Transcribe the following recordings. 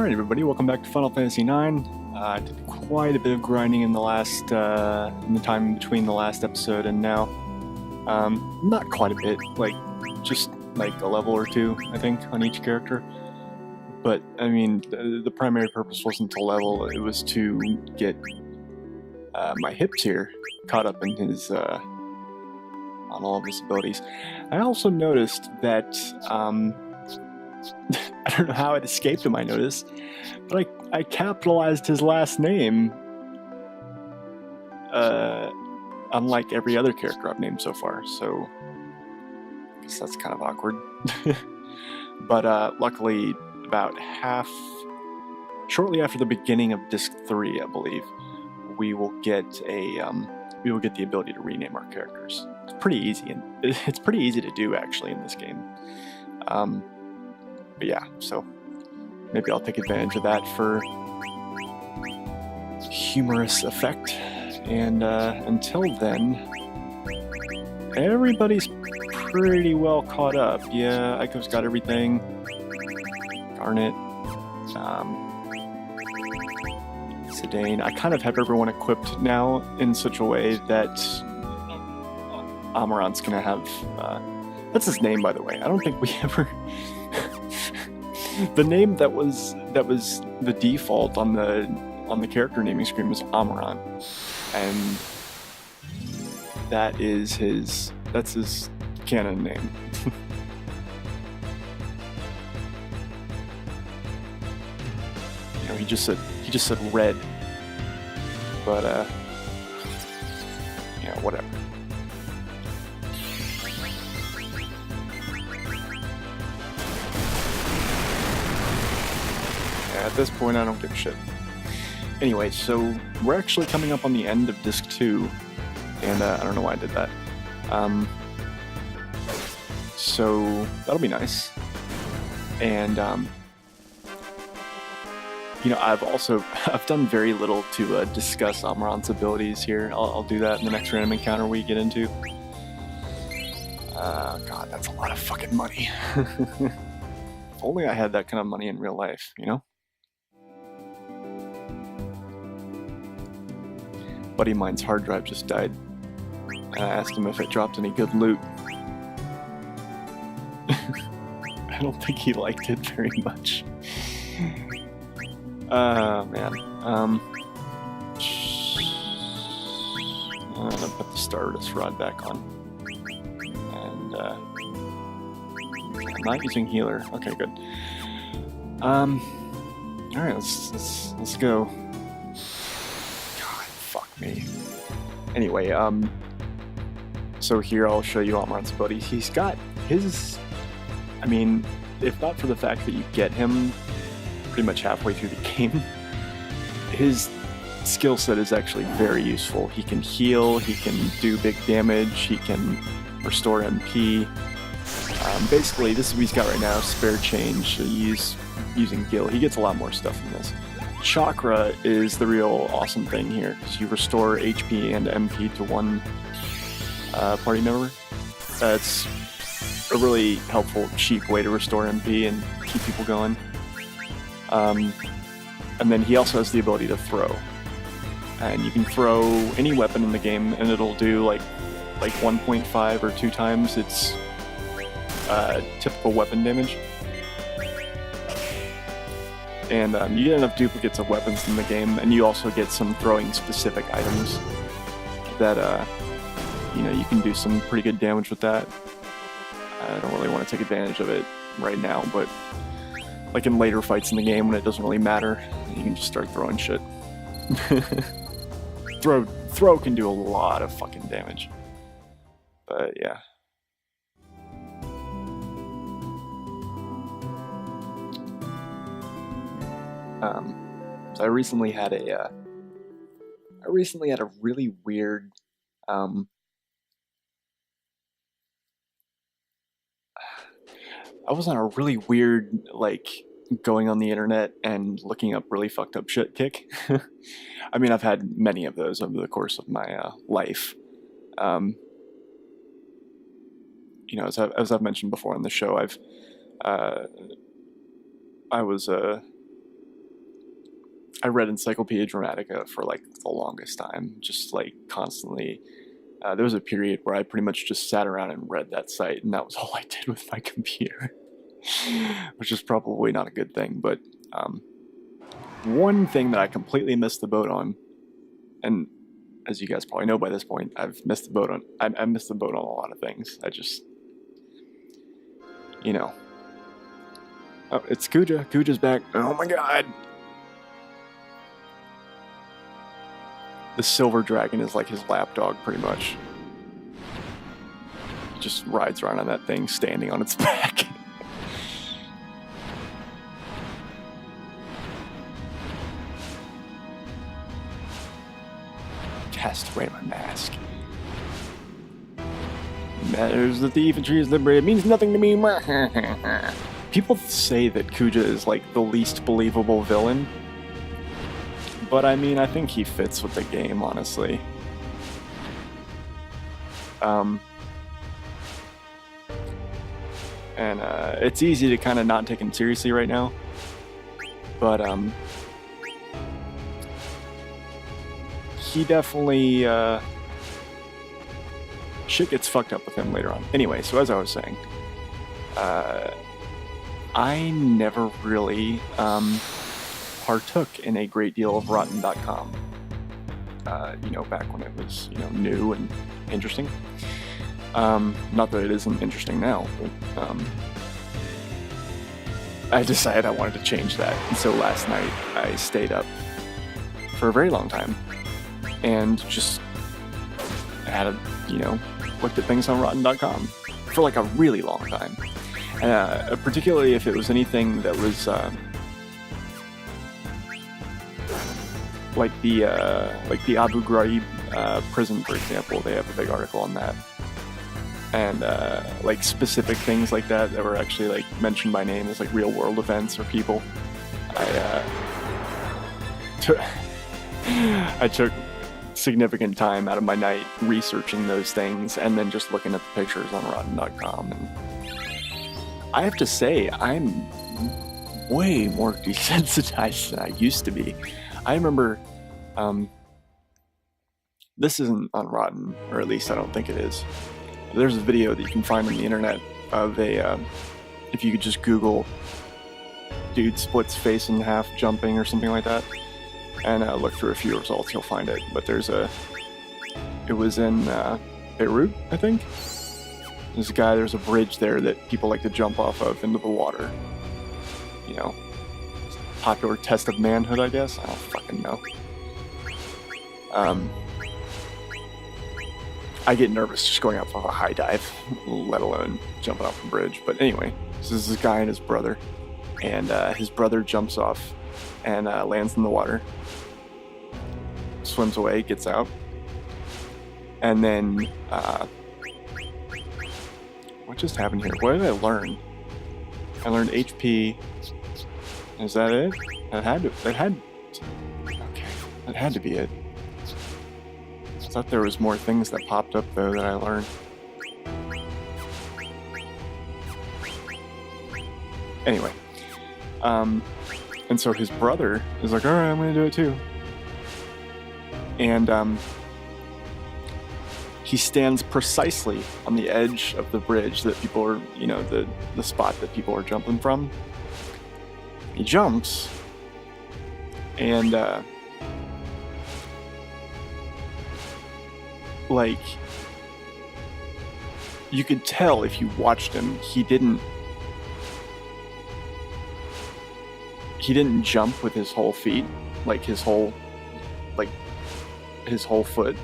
Alright everybody, welcome back to Final Fantasy IX. I did quite a bit of grinding in the time between the last episode and now. Not quite a bit, just like a level or two, I think, on each character. But, I mean, the primary purpose wasn't to level, it was to get my hips here caught up in his, on all of his abilities. I also noticed that, I don't know how it escaped my notice, but I capitalized his last name, unlike every other character I've named so far, so I guess that's kind of awkward. But luckily, about shortly after the beginning of Disc 3, I believe, we will get the ability to rename our characters. It's pretty easy, and it's pretty easy to do actually in this game. But yeah, so maybe I'll take advantage of that for humorous effect. And until then, everybody's pretty well caught up. Yeah, Aiko's got everything. Garnet. Zidane. I kind of have everyone equipped now in such a way that Amarant's gonna have... that's his name, by the way. I don't think we ever... The name that was the default on the character naming screen was Amarant, and that's his canon name. You know, he just said Red, but yeah, whatever. At this point, I don't give a shit. Anyway, so we're actually coming up on the end of Disc 2, and I don't know why I did that. So that'll be nice. And, you know, I've done very little to discuss Amarant's abilities here. I'll do that in the next random encounter we get into. God, that's a lot of fucking money. If only I had that kind of money in real life, you know? Buddy of mine's hard drive just died. I asked him if it dropped any good loot. I don't think he liked it very much. Man. I'm gonna put the Stardust Rod back on. And, I'm not using healer. Okay, good. Alright, let's go. Me. Anyway, so here I'll show you Amarant's ability. He's got his... I mean, if not for the fact that you get him pretty much halfway through the game, his skill set is actually very useful. He can heal, he can do big damage, he can restore MP. Basically, this is what he's got right now, spare change. So he's using Gil. He gets a lot more stuff in this. Chakra is the real awesome thing here, because you restore HP and MP to one party member. That's a really helpful, cheap way to restore MP and keep people going. And then he also has the ability to throw. And you can throw any weapon in the game, and it'll do like 1.5 or 2 times its typical weapon damage. And you get enough duplicates of weapons in the game, and you also get some throwing specific items that, you know, you can do some pretty good damage with that. I don't really want to take advantage of it right now, but like in later fights in the game when it doesn't really matter, you can just start throwing shit. Throw can do a lot of fucking damage. But yeah. So I recently had a really weird, I was on a really weird, going on the internet and looking up really fucked up shit kick. I mean, I've had many of those over the course of my life. You know, as I've mentioned before on the show, I was I read Encyclopedia Dramatica for like the longest time, just like constantly. There was a period where I pretty much just sat around and read that site, and that was all I did with my computer, which is probably not a good thing. But one thing that I completely missed the boat on, and as you guys probably know by this point, I've missed the boat on. I missed the boat on a lot of things. I just, you know. Oh, it's Kuja. Kuja's back. Oh my god. The silver dragon is like his lapdog, pretty much. He just rides around on that thing, standing on its back. Cast away my mask. Matters that the infantry is liberated means nothing to me. People say that Kuja is like the least believable villain. But I mean, I think he fits with the game, honestly. And it's easy to kind of not take him seriously right now. But he definitely shit gets fucked up with him later on. Anyway, so as I was saying, I never really partook in a great deal of Rotten.com. You know, back when it was, you know, new and interesting. Not that it isn't interesting now, but I decided I wanted to change that. And so last night I stayed up for a very long time and just had a, you know, looked at things on Rotten.com for like a really long time. Particularly if it was anything that was like the Abu Ghraib prison, for example. They have a big article on that, and like specific things like that were actually like mentioned by name as like real world events or people. I took significant time out of my night researching those things and then just looking at the pictures on Rotten.com, and I have to say I'm way more desensitized than I used to be. I remember, this isn't on Rotten, or at least I don't think it is. There's a video that you can find on the internet of a, if you could just Google dude splits face in half jumping or something like that, and look through a few results, you'll find it. But it was in Beirut, I think. There's a bridge there that people like to jump off of into the water. You know, popular test of manhood, I guess. I don't fucking know. I get nervous just going off of a high dive, let alone jumping off a bridge. But anyway, this is this guy and his brother, and his brother jumps off and lands in the water, swims away, gets out, and then what just happened here? What did I learn? I learned HP. Is that it? That had to be it. I thought there was more things that popped up though that I learned. Anyway, and so his brother is like, all right, I'm gonna do it too. And he stands precisely on the edge of the bridge that people are, you know, the spot that people are jumping from. He jumps, and like, you could tell if you watched him, he didn't jump with his whole feet, like his whole foot,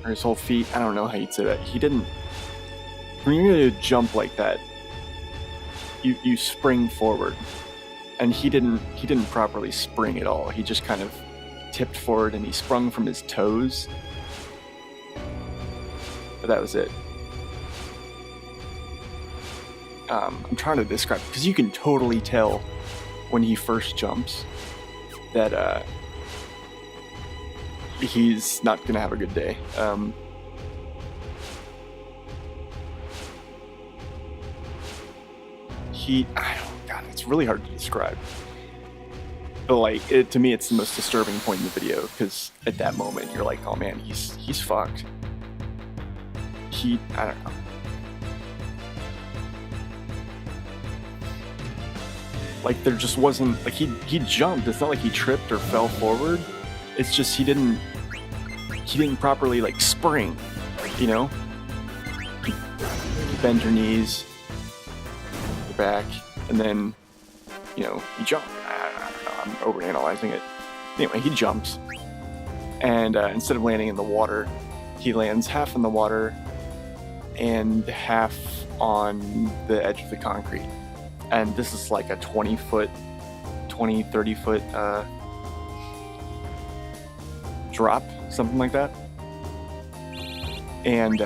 or his whole feet. I don't know how you'd say that. He didn't. When you're gonna jump like that, you spring forward, and he didn't properly spring at all. He just kind of tipped forward and he sprung from his toes. But that was it. I'm trying to describe, because you can totally tell when he first jumps that he's not gonna have a good day. God, it's really hard to describe. But like, to me, it's the most disturbing point in the video, because at that moment you're like, oh man, he's fucked. I don't know. Like, there just wasn't, like, he jumped. It's not like he tripped or fell forward. It's just he didn't properly, like, spring, you know? You bend your knees, your back, and then, you know, you jump. I don't know, I'm overanalyzing it. Anyway, he jumps, and instead of landing in the water, he lands half in the water and half on the edge of the concrete. And this is like a 30 foot drop, something like that. And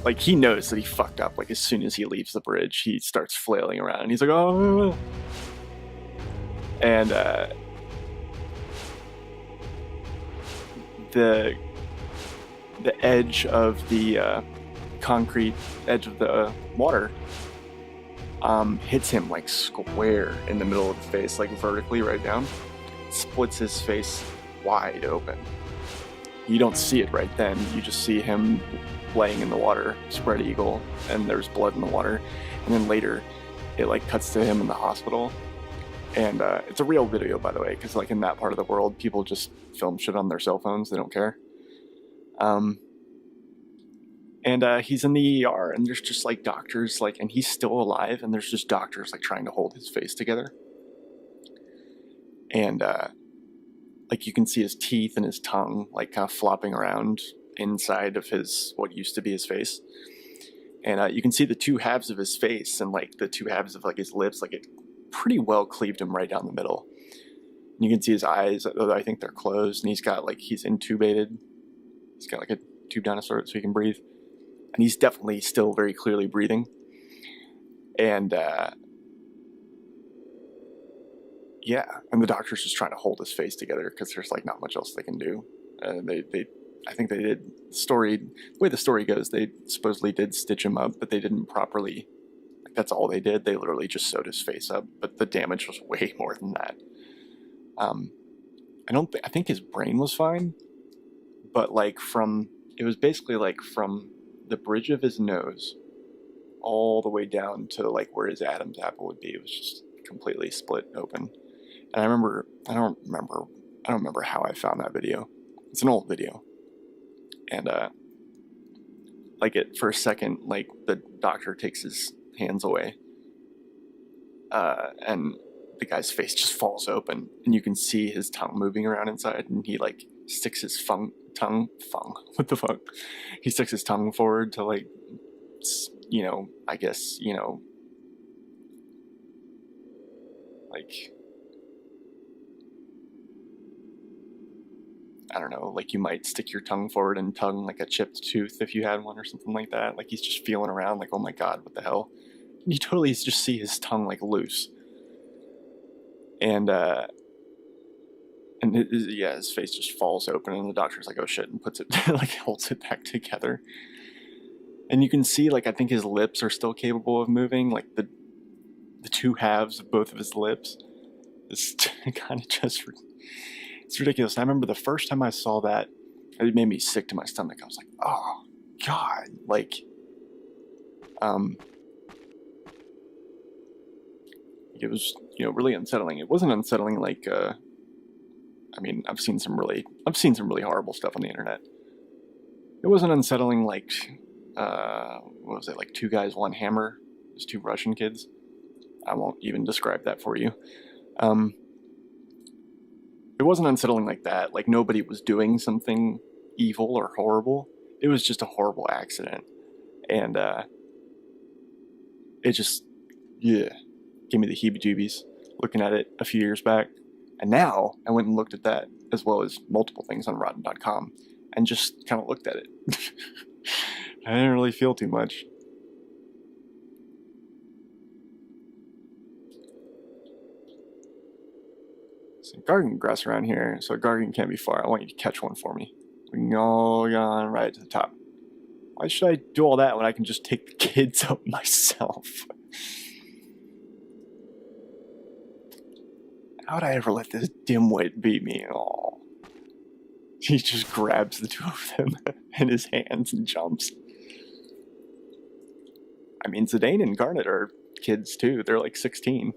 like, he knows that he fucked up. Like, as soon as he leaves the bridge, he starts flailing around, and he's like, oh. And the edge of the concrete edge of the water hits him like square in the middle of the face, like vertically right down. Splits his face wide open. You don't see it right then. You just see him laying in the water, spread eagle, and there's blood in the water. And then later, it like cuts to him in the hospital. And it's a real video, by the way, because like in that part of the world, people just film shit on their cell phones. They don't care. And he's in the ER, and there's just like doctors, like, and he's still alive, and there's just doctors like trying to hold his face together. And like, you can see his teeth and his tongue like kind of flopping around inside of what used to be his face. And you can see the two halves of his face and like the two halves of like his lips, like it pretty well cleaved him right down the middle. And you can see his eyes, although I think they're closed, and he's intubated. He's got like a tube down his throat so he can breathe. And he's definitely still very clearly breathing. And yeah, and the doctor's just trying to hold his face together because there's like not much else they can do. I think they did the way the story goes, they supposedly did stitch him up, but they didn't properly. Like, that's all they did. They literally just sewed his face up, but the damage was way more than that. I think his brain was fine, but like it was basically like from the bridge of his nose all the way down to like where his Adam's apple would be. It was just completely split open. And I don't remember how I found that video. It's an old video. And like, for a second, like, the doctor takes his hands away, and the guy's face just falls open, and you can see his tongue moving around inside, and he like sticks his what the fuck? He sticks his tongue forward to like, you know, I guess, you know, like, I don't know, like you might stick your tongue forward and tongue like a chipped tooth if you had one or something like that. Like, he's just feeling around like, oh my god, what the hell? And you totally just see his tongue like loose. And his face just falls open, and the doctor's like, oh shit, and puts it, like, holds it back together. And you can see, like, I think his lips are still capable of moving, like the two halves of both of his lips. It's kind of just, it's ridiculous. And I remember the first time I saw that, it made me sick to my stomach. I was like, oh god, like, it was, you know, really unsettling. It wasn't unsettling like, I mean, I've seen some really horrible stuff on the internet. It wasn't unsettling like, what was it, like Two Guys, One Hammer? Those two Russian kids. I won't even describe that for you. It wasn't unsettling like that. Like, nobody was doing something evil or horrible. It was just a horrible accident. And it just, yeah, gave me the heebie-jeebies looking at it a few years back. And now I went and looked at that, as well as multiple things on Rotten.com, and just kind of looked at it. I didn't really feel too much. So garden grass around here, so a garden can't be far. I want you to catch one for me. We can go on right to the top. Why should I do all that when I can just take the kids up myself? How'd I ever let this dimwit beat me? Oh. He just grabs the two of them in his hands and jumps. I mean, Zidane and Garnet are kids too. They're like 16.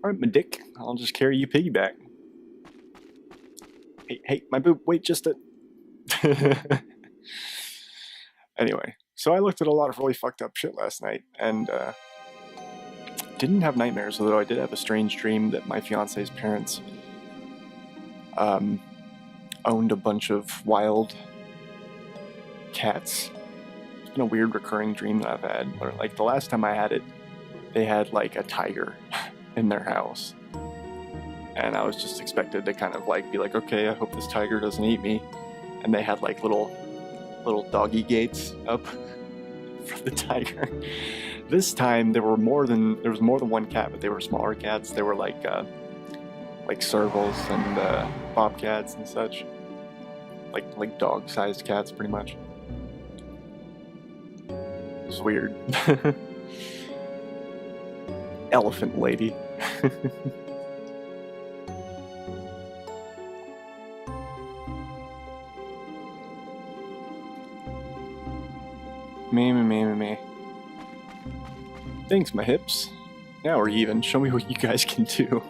Alright, my dick. I'll just carry you piggyback. Hey, my boob. Wait, just a... Anyway, so I looked at a lot of really fucked up shit last night, and didn't have nightmares, although I did have a strange dream that my fiance's parents owned a bunch of wild cats. It's been a weird recurring dream that I've had, where like the last time I had it, they had like a tiger in their house. And I was just expected to kind of like be like, okay, I hope this tiger doesn't eat me. And they had like little doggy gates up for the tiger. This time there was more than one cat, but they were smaller cats. They were like servals and bobcats and such, like dog-sized cats, pretty much. It was weird. Elephant lady. Me. Thanks, my hips. Now we're even. Show me what you guys can do.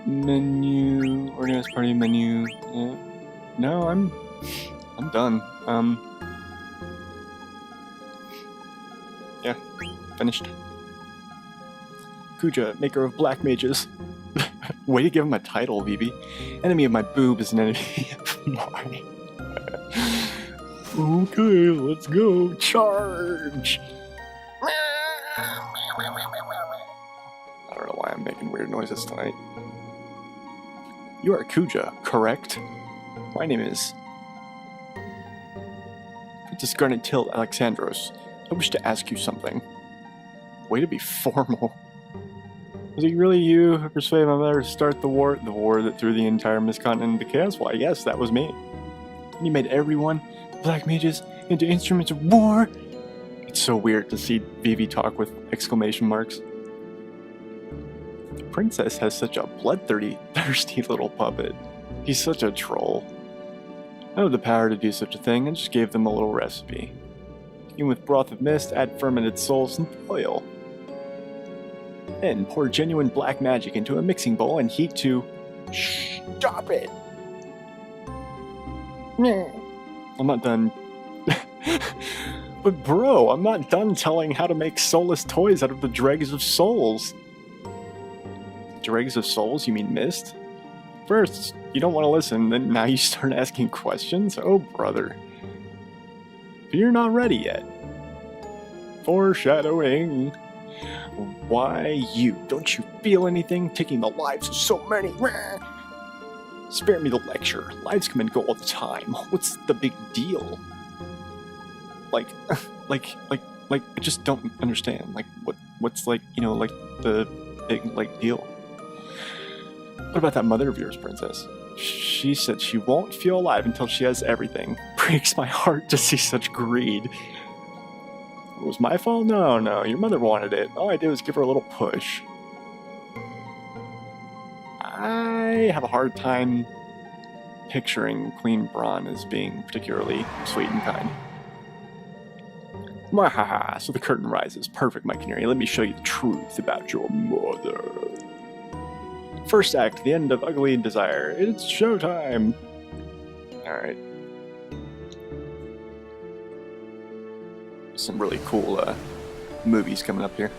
Menu, organized party menu. No, I'm done. Yeah, finished. Kuja, maker of black mages. Way to give him a title, Vivi. Enemy of my boob is an enemy of mine. Okay, let's go. Charge! I don't know why I'm making weird noises tonight. You are Kuja, correct? My name is Princess Garnet Till Alexandros. I wish to ask you something. Way to be formal. Was it really you who persuaded my mother to start the war that threw the entire Miscontinent into chaos? Why, yes, that was me. And you made everyone, black mages, into instruments of war? It's so weird to see Vivi talk with exclamation marks. The princess has such a bloodthirsty little puppet. He's such a troll. I have the power to do such a thing and just gave them a little recipe. Begin with broth of mist, add fermented souls and oil. Then pour genuine black magic into a mixing bowl and heat to... Stop it! I'm not done. But bro, I'm not done telling how to make soulless toys out of the dregs of souls. Dregs of souls? You mean mist? First, you don't want to listen, then now you start asking questions? Oh, brother. But you're not ready yet. Foreshadowing. Why you? Don't you feel anything? Taking the lives of so many? Spare me the lecture. Lives come and go all the time. What's the big deal? I just don't understand. What's like, like the big, deal? What about that mother of yours, princess? She said she won't feel alive until she has everything. Breaks my heart to see such greed. It was my fault? No, your mother wanted it. All I did was give her a little push. I have a hard time picturing Queen Braun as being particularly sweet and kind. Mwahaha, so the curtain rises. Perfect, my canary. Let me show you the truth about your mother. First act, the end of Ugly Desire. It's showtime! Alright. Some really cool movies coming up here.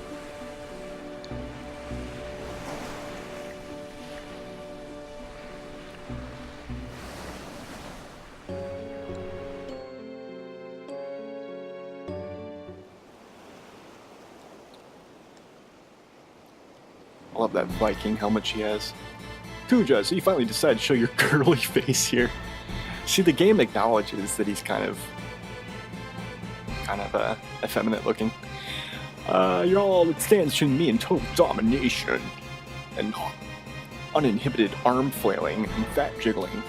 I love that Viking helmet she has. Kuja, so you finally decided to show your girly face here. See, the game acknowledges that he's kind of effeminate looking. You're all that stands between me and total domination and uninhibited arm flailing and fat jiggling.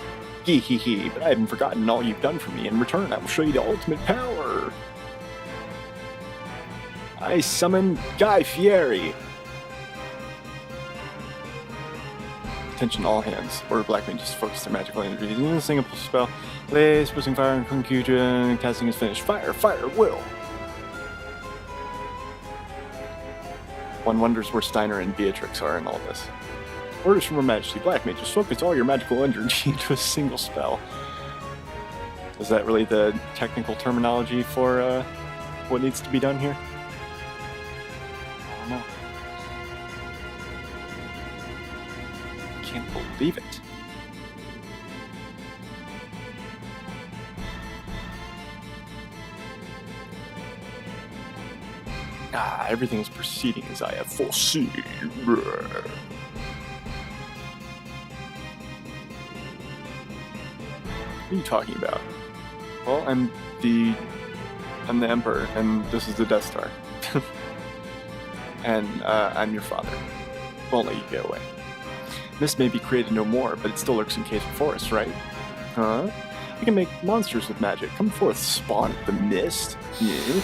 Gee hee hee, but I haven't forgotten all you've done for me. In return, I will show you the ultimate power. I summon Guy Fieri. Attention all hands. Order Black Mages focus their magical energy in a single spell. Blaze, pressing fire and confusion. Casting is finished. Fire, fire, will. One wonders where Steiner and Beatrix are in all this. Orders from Her Majesty. Black Mages focus all your magical energy into a single spell. Is that really the technical terminology for what needs to be done here? I don't know. Can't believe it. Everything is proceeding as I have foreseen. What are you talking about? Well, I'm the Emperor, and this is the Death Star. And I'm your father. Won't let you get away. Mist may be created no more, but it still lurks in caves and forests, right? Huh? I can make monsters with magic. Come forth, spawn of the mist. Yeah.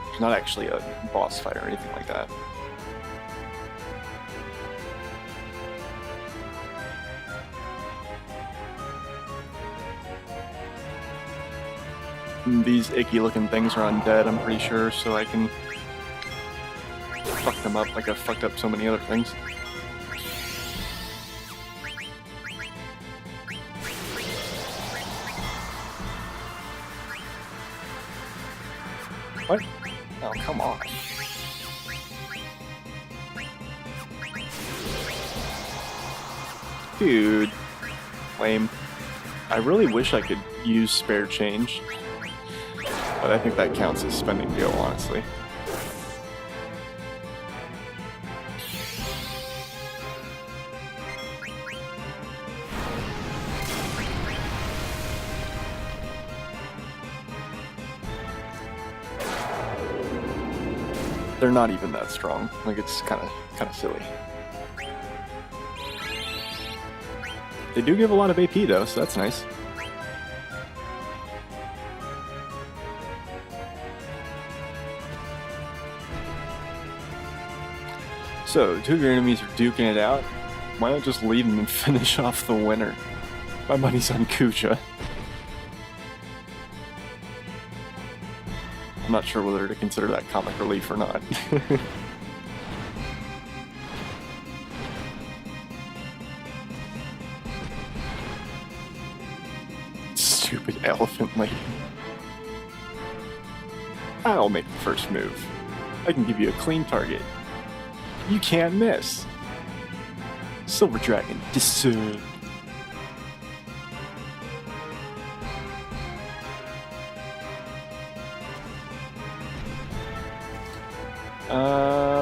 It's not actually a boss fight or anything like that. These icky looking things are undead, I'm pretty sure, so I can fuck them up like I've fucked up so many other things. What? Oh, come on. Dude. Lame. I really wish I could use spare change, but I think that counts as spending deal, honestly. They're not even that strong. Like, it's kind of silly. They do give a lot of AP though, so that's nice. So, two of your enemies are duking it out. Why not just leave them and finish off the winner? My money's on Kuja. I'm not sure whether to consider that comic relief or not. Stupid elephant lady. I'll make the first move. I can give you a clean target. You can't miss. Silver Dragon, discern.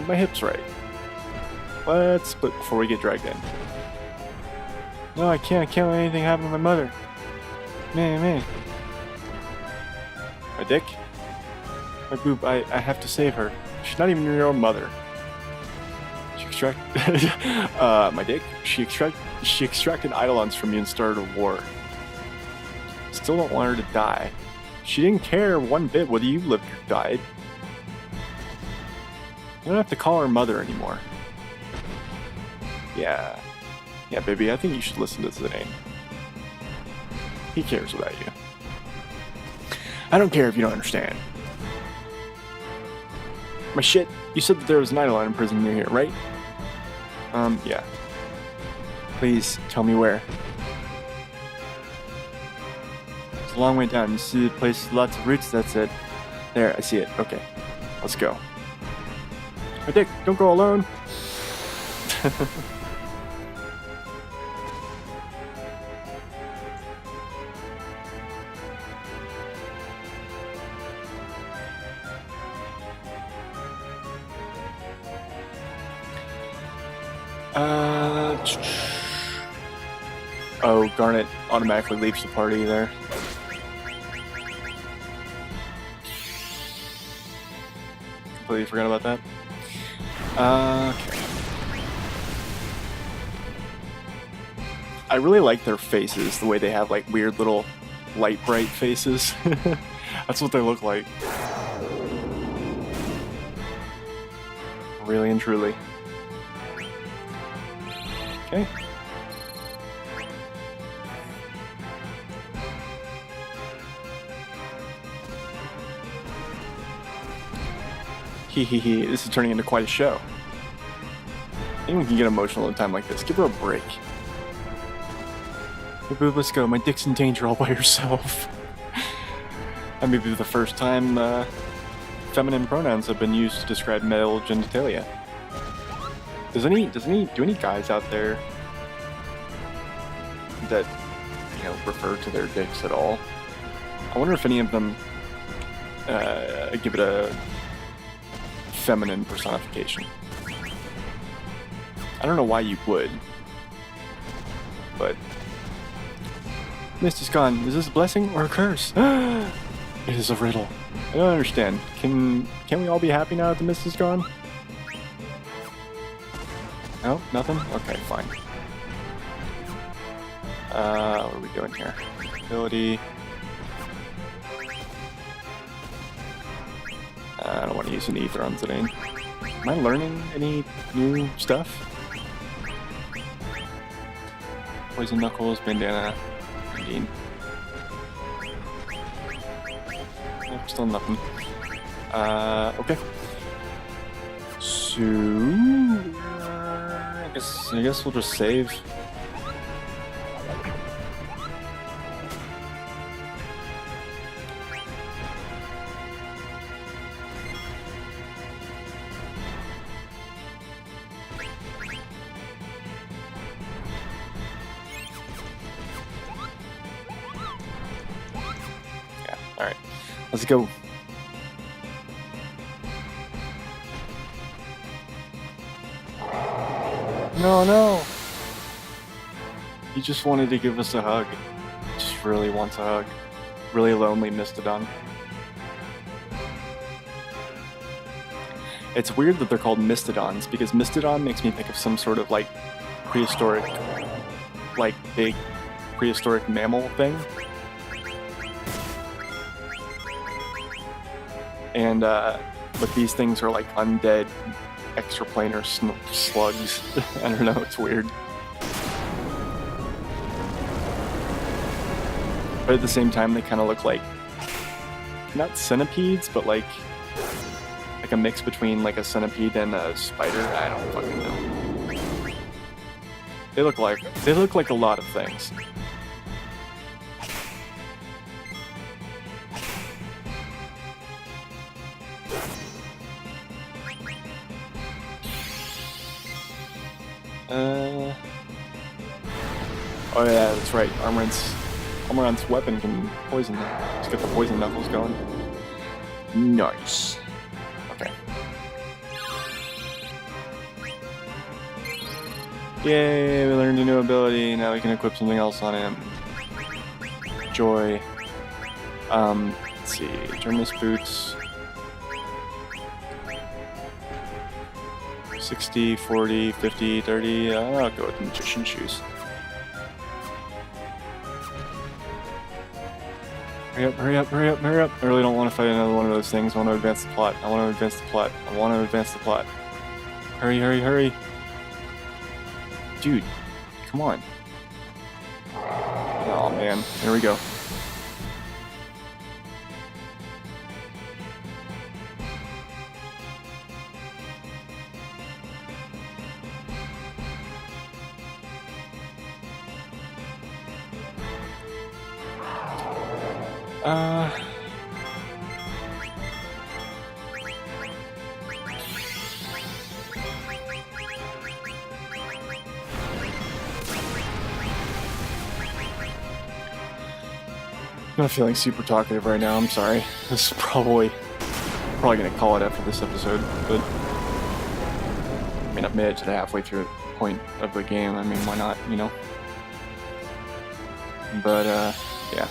My hip's right. Let's split before we get dragged in. No, I can't let anything happen to my mother. Man. My dick? My boob, I have to save her. She's not even your own mother. My dick? She extracted Eidolons from you and started a war. Still don't want her to die. She didn't care one bit whether you lived or died. You don't have to call her mother anymore. Yeah, baby, I think you should listen to Zidane. He cares about you. I don't care if you don't understand. My shit, you said that there was an Eidolon in prison near here, right? Yeah. Please, tell me where. It's a long way down. You see the place with lots of roots, that's it. There, I see it. Okay, let's go. My dick, don't go alone. Oh, Garnet automatically leaves the party there. Completely forgot about that. Okay. I really like their faces, the way they have like weird little light bright faces. That's what they look like. Really and truly. Okay. Hee, this is turning into quite a show. Anyone can get emotional at a time like this. Give her a break. Hey, boo, let's go. My dick's in danger all by herself. That may be the first time feminine pronouns have been used to describe male genitalia. Do any guys out there that, you know, refer to their dicks at all? I wonder if any of them give it a feminine personification. I don't know why you would, but mist is gone. Is this a blessing or a curse? It is a riddle. I don't understand. Can we all be happy now that the mist is gone? No, nothing. Okay, fine. What are we doing here? Ability. I don't want to use an ether on Zidane. Am I learning any new stuff? Poison Knuckles, Bandana, Dean. Nope, still nothing. Okay. So I guess we'll just save. Alright, let's go. No. He just wanted to give us a hug. Just really wants a hug. Really lonely Mistodon. It's weird that they're called Mistodons, because Mistodon makes me think of some sort of like prehistoric, like big prehistoric mammal thing. And, but these things are like undead, extraplanar slugs. I don't know, it's weird. But at the same time, they kind of look like, not centipedes, but like a mix between like a centipede and a spider. I don't fucking know. They look like a lot of things. Oh yeah, that's right. Armorant's weapon can poison them. Let's get the poison knuckles going. Nice. Okay. Yay, we learned a new ability. Now we can equip something else on him. Joy. Let's see. Journalist boots. 60, 40, 50, 30. I'll go with the magician shoes. Hurry up. I really don't want to fight another one of those things. I want to advance the plot. Hurry. Dude, come on. Oh man, here we go. I'm not feeling super talkative right now, I'm sorry. This is probably gonna call it after this episode, but I mean, I've made it to the halfway through point of the game. I mean, why not, you know? But, yeah.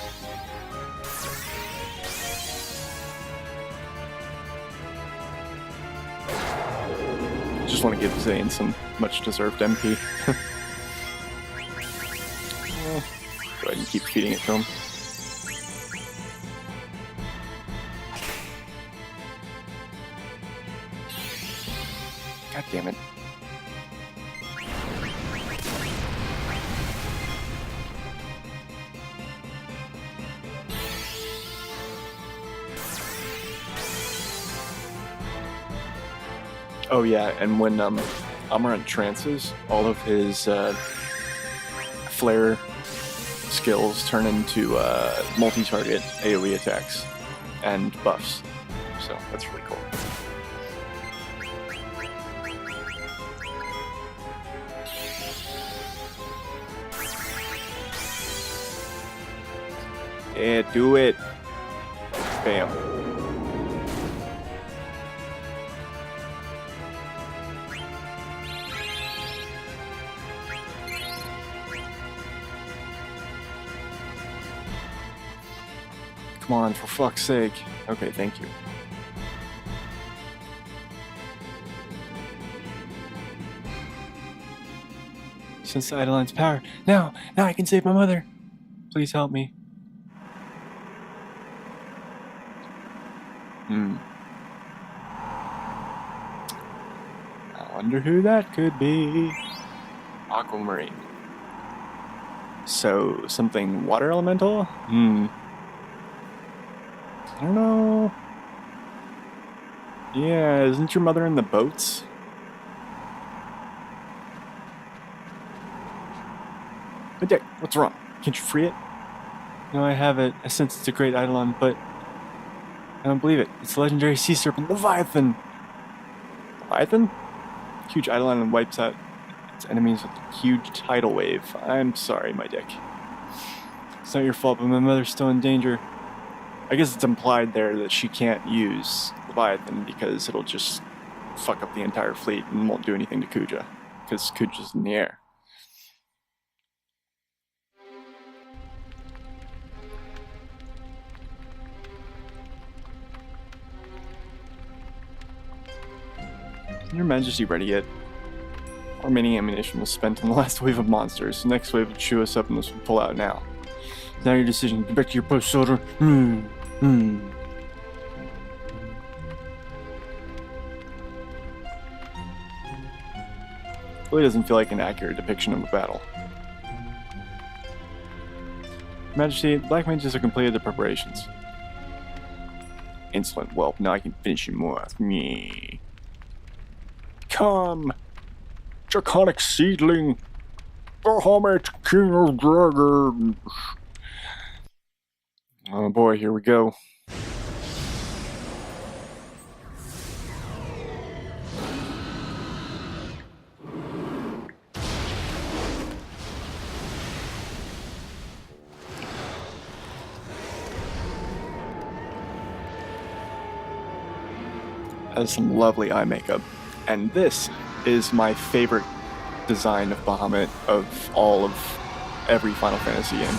Just want to give Zane some much-deserved MP. Go ahead and keep feeding it to him. God damn it. Oh yeah, and when Amarant trances, all of his flare skills turn into multi-target AoE attacks and buffs. So that's really cool. Yeah, do it. Bam. Come on, for fuck's sake. Okay, thank you. Since the Eidoline's power. Now I can save my mother. Please help me. I wonder who that could be. Aquamarine. So, something water elemental? I don't know. Yeah, isn't your mother in the boats? But Dick, what's wrong? Can't you free it? No, I have it. I sense it's a great Eidolon, but I don't believe it. It's the legendary sea serpent, Leviathan! Leviathan? Huge Eidolon wipes out its enemies with a huge tidal wave. I'm sorry, my Dick. It's not your fault, but my mother's still in danger. I guess it's implied there that she can't use Leviathan because it'll just fuck up the entire fleet and won't do anything to Kuja, because Kuja's in the air. Isn't Your Majesty ready yet? Our remaining ammunition was spent on the last wave of monsters. The next wave will chew us up unless we pull out now. Now your decision. Get back to your post, soldier. Really doesn't feel like an accurate depiction of a battle. Majesty, Black Mages have completed the preparations. Insolent whelp, now I can finish him off. Me. Come! Draconic seedling! Bahamut, king of dragons! Oh boy, here we go. Has some lovely eye makeup, and this is my favorite design of Bahamut of all of every Final Fantasy game.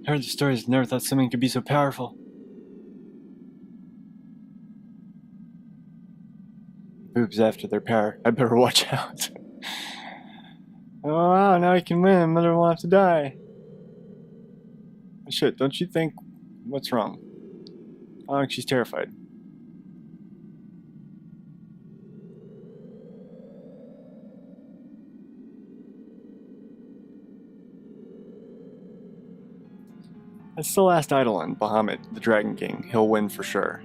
I heard the stories, never thought something could be so powerful. Boobs after their power. I better watch out. Oh wow, now he can win. Mother won't have to die. Shit, don't you think... What's wrong? I think she's terrified. That's the last Eidolon, Bahamut, the Dragon King. He'll win for sure.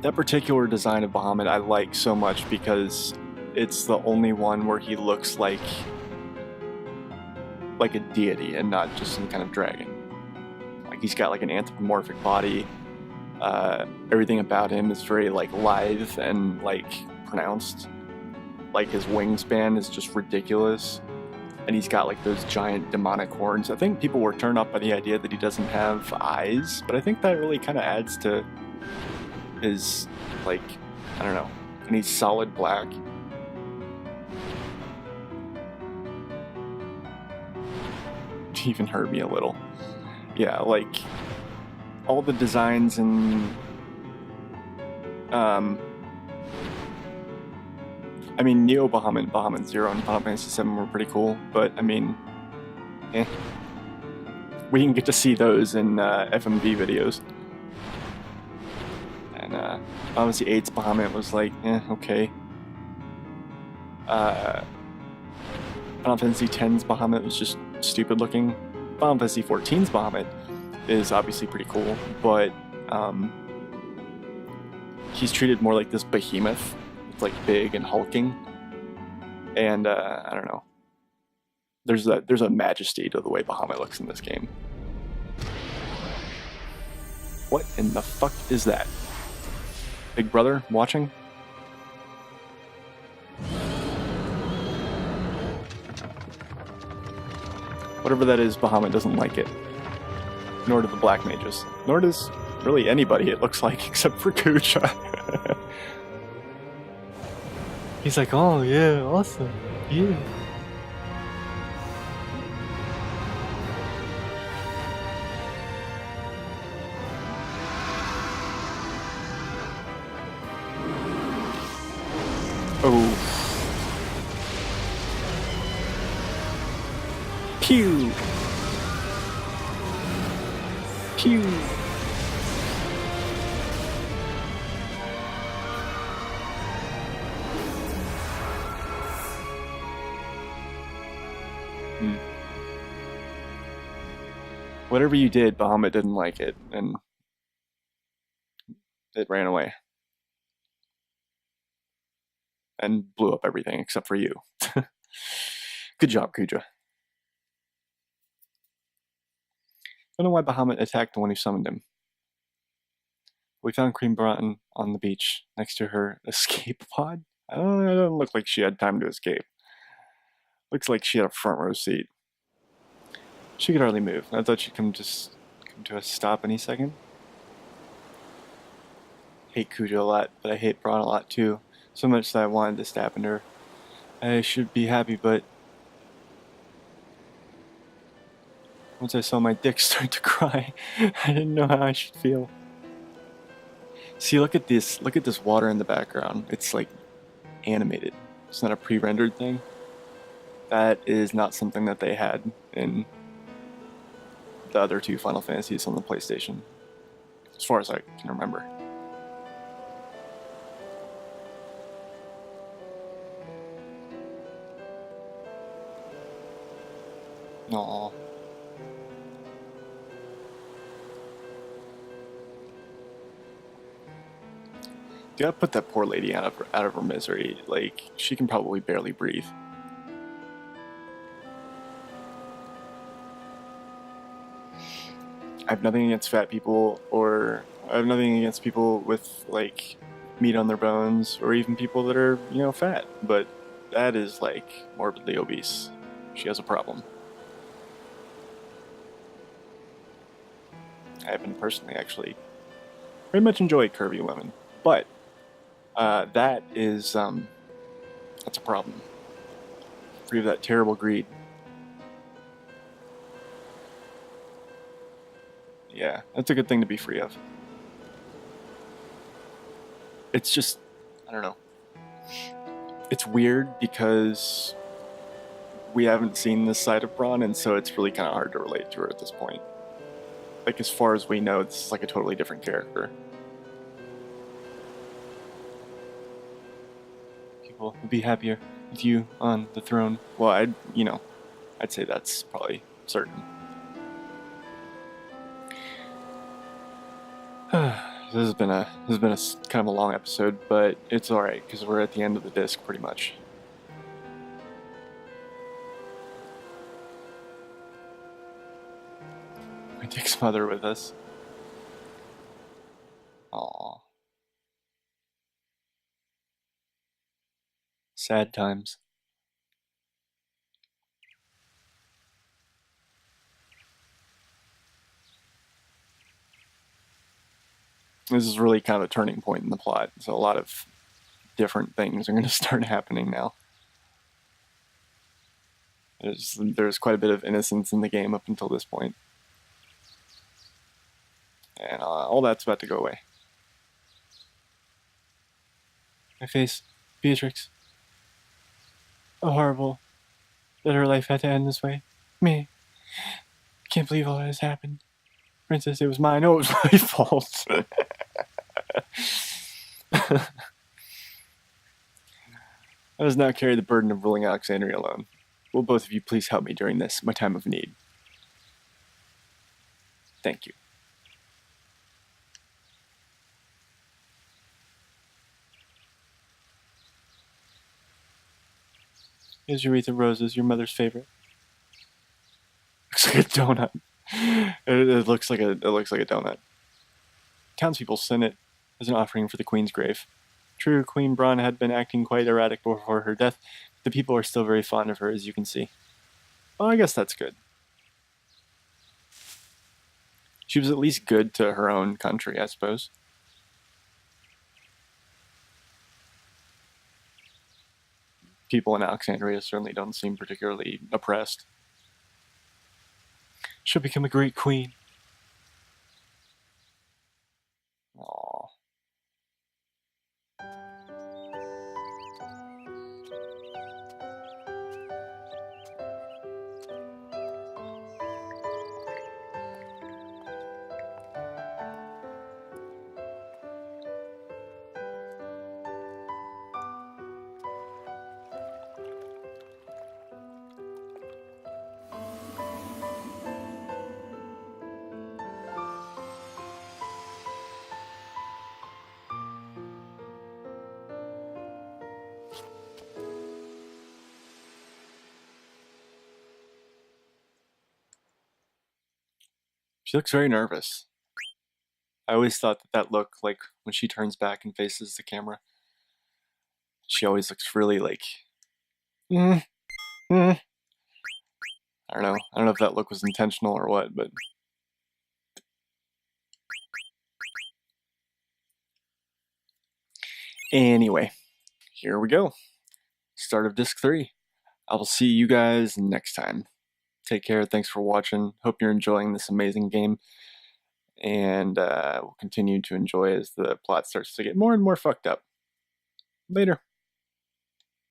That particular design of Bahamut I like so much because it's the only one where he looks like a deity and not just some kind of dragon. Like he's got like an anthropomorphic body, Everything about him is very like lithe and like pronounced. Like his wingspan is just ridiculous, and he's got like those giant demonic horns. I think people were turned off by the idea that he doesn't have eyes, but I think that really kind of adds to his, like, I don't know. And he's solid black. He even hurt me a little. Yeah, like all the designs and I mean, Neo Bahamut, Bahamut Zero, and Final Fantasy VII were pretty cool, but I mean, we didn't get to see those in FMV videos. And Final Fantasy VIII's Bahamut was like, okay. Final Fantasy X's Bahamut was just stupid looking. Final Fantasy XIV's Bahamut is obviously pretty cool, but he's treated more like this behemoth. It's like big and hulking, and I don't know. There's a majesty to the way Bahamut looks in this game. What in the fuck is that? Big Brother watching? Whatever that is, Bahamut doesn't like it. Nor do the Black Mages. Nor does really anybody, it looks like, except for Kuja. He's like, oh yeah, awesome, yeah. Oh. Pew! Pew! Whatever you did, Bahamut didn't like it, and it ran away. And blew up everything except for you. Good job, Kuja. I don't know why Bahamut attacked the one who summoned him. We found Queen Broughton on the beach next to her escape pod. I don't know, it doesn't look like she had time to escape. Looks like she had a front row seat. She could hardly move. I thought she'd come to a stop any second. Hate Kuja a lot, but I hate Braun a lot too. So much that I wanted this to happen to her. I should be happy, but once I saw my dick start to cry, I didn't know how I should feel. See, look at this. Look at this water in the background. It's like animated. It's not a pre-rendered thing. That is not something that they had in the other two Final Fantasies on the PlayStation, as far as I can remember. Aww. You gotta put that poor lady out of her misery. Like, she can probably barely breathe. I have nothing against fat people, or I have nothing against people with, like, meat on their bones, or even people that are, you know, fat. But that is, like, morbidly obese. She has a problem. I happen to personally actually very much enjoy curvy women, but that is that's a problem. Free of that terrible greed. Yeah, that's a good thing to be free of. It's just, I don't know. It's weird because we haven't seen this side of Braun, and so it's really kind of hard to relate to her at this point. Like, as far as we know, it's like a totally different character. People would be happier with you on the throne. Well, I'd say that's probably certain. This has been a kind of a long episode, but it's all right because we're at the end of the disc pretty much. My dick's mother with us. Aw. Sad times. This is really kind of a turning point in the plot, so a lot of different things are going to start happening now. There's quite a bit of innocence in the game up until this point. And all that's about to go away. My face, Beatrix. Oh, horrible that her life had to end this way. Me. Can't believe all that has happened. Princess, it was mine. Oh, it was my fault. I must now carry the burden of ruling Alexandria alone. Will both of you please help me during this, my time of need? Thank you. Here's your wreath of roses, your mother's favorite. Looks like a donut. It looks like a donut. Townspeople sent it as an offering for the queen's grave. True, Queen Braun had been acting quite erratic before her death. The people are still very fond of her, as you can see. Well, I guess that's good. She was at least good to her own country, I suppose. People in Alexandria certainly don't seem particularly oppressed. She'll become a great queen. Aww. She looks very nervous. I always thought that look, like when she turns back and faces the camera, she always looks really like, I don't know. I don't know if that look was intentional or what, but anyway, here we go. Start of disc 3. I will see you guys next time. Take care. Thanks for watching. Hope you're enjoying this amazing game. And we'll continue to enjoy as the plot starts to get more and more fucked up. Later.